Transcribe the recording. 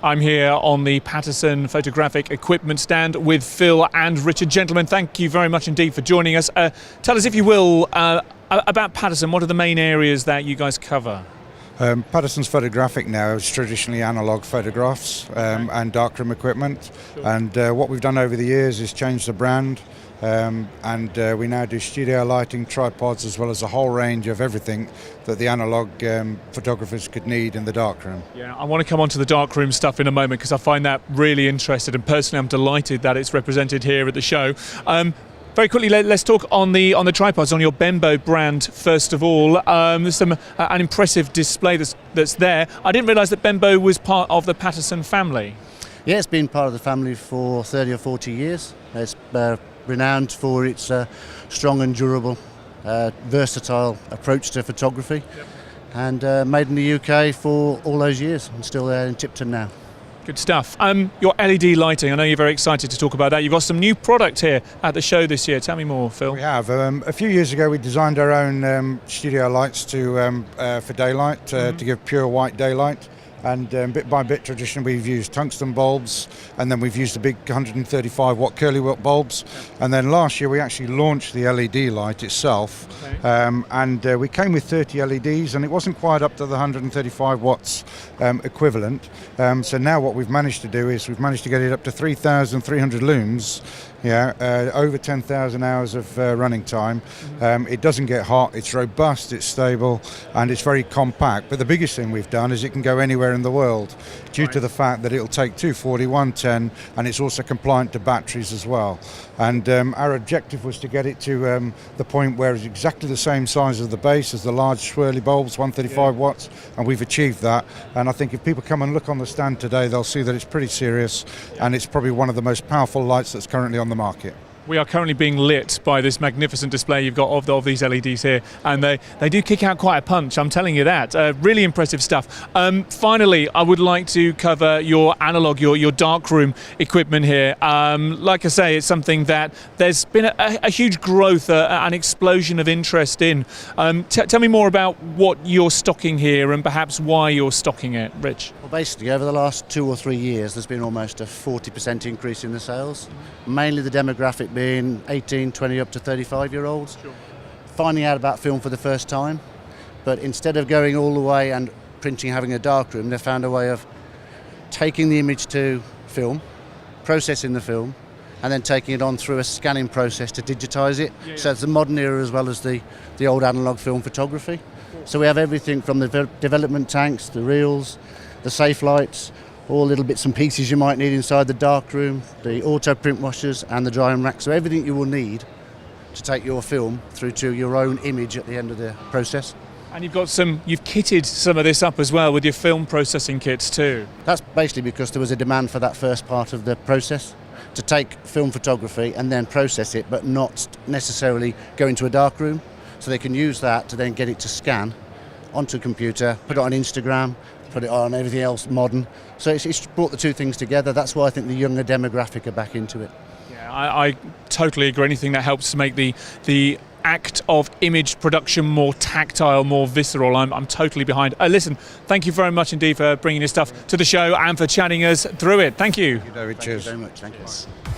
I'm here on the Paterson Photographic equipment stand with Phil and Richard. Gentlemen, thank you very much indeed for joining us. Tell us, if you will, about Paterson. What are the main areas that you guys cover? Paterson's Photographic now is traditionally analogue photographs and darkroom equipment. Sure. And what we've done over the years is change the brand. We now do studio lighting, tripods, as well as a whole range of everything that the analogue photographers could need in the darkroom. Yeah, I want to come on to the darkroom stuff in a moment because I find that really interesting, and personally I'm delighted that it's represented here at the show. Very quickly, let's talk on the tripods, on your Bembo brand first of all. There's an impressive display that's there. I didn't realise that Bembo was part of the Paterson family. Yeah, it's been part of the family for 30 or 40 years. It's renowned for its strong and durable, versatile approach to photography. Yep. And made in the UK for all those years, and still there in Tipton now. Good stuff. Your LED lighting, I know you're very excited to talk about that. You've got some new product here at the show this year. Tell me more, Phil. We have. A few years ago we designed our own studio lights for daylight, to give pure white daylight. And bit by bit, traditionally we've used tungsten bulbs, and then we've used the big 135 watt curly watt bulbs. And then last year we actually launched the LED light itself. Okay. We came with 30 LEDs, and it wasn't quite up to the 135 watts equivalent. So now what we've managed to do is we've managed to get it up to 3,300 lumens. Yeah, over 10,000 hours of running time. It doesn't get hot, it's robust, it's stable, and it's very compact. But the biggest thing we've done is it can go anywhere in the world, due to the fact that it'll take 240, 110, and it's also compliant to batteries as well. And our objective was to get it to the point where it's exactly the same size as the base as the large swirly bulbs, 135 watts, and we've achieved that. And I think if people come and look on the stand today, they'll see that it's pretty serious, and it's probably one of the most powerful lights that's currently on the market. We are currently being lit by this magnificent display you've got of these LEDs here, and they do kick out quite a punch, I'm telling you that. Really impressive stuff. Finally, I would like to cover your analogue, your darkroom equipment here. Like I say, it's something that there's been a huge growth, an explosion of interest in. Tell me more about what you're stocking here and perhaps why you're stocking it, Rich. Well, basically, over the last 2 or 3 years, there's been almost a 40% increase in the sales. Mainly the demographic being 18, 20 up to 35-year-olds, sure. Finding out about film for the first time, but instead of going all the way and having a darkroom, they found a way of taking the image to film, processing the film, and then taking it on through a scanning process to digitize it. Yeah. So it's the modern era as well as the old analog film photography. So we have everything from the development tanks, the reels, the safe lights, all little bits and pieces you might need inside the darkroom, the auto print washers and the drying rack. So everything you will need to take your film through to your own image at the end of the process. And you've kitted some of this up as well with your film processing kits too. That's basically because there was a demand for that first part of the process, to take film photography and then process it, but not necessarily go into a darkroom. So they can use that to then get it to scan onto a computer, put it on Instagram, put it on everything else modern. So it's brought the two things together. That's why I think the younger demographic are back into it. Yeah, I totally agree. Anything that helps to make the act of image production more tactile, more visceral, I'm totally behind. Listen, thank you very much indeed for bringing this stuff to the show and for chatting us through it. Thank you. Thank you, David. Cheers. Thank you very much. Thank you.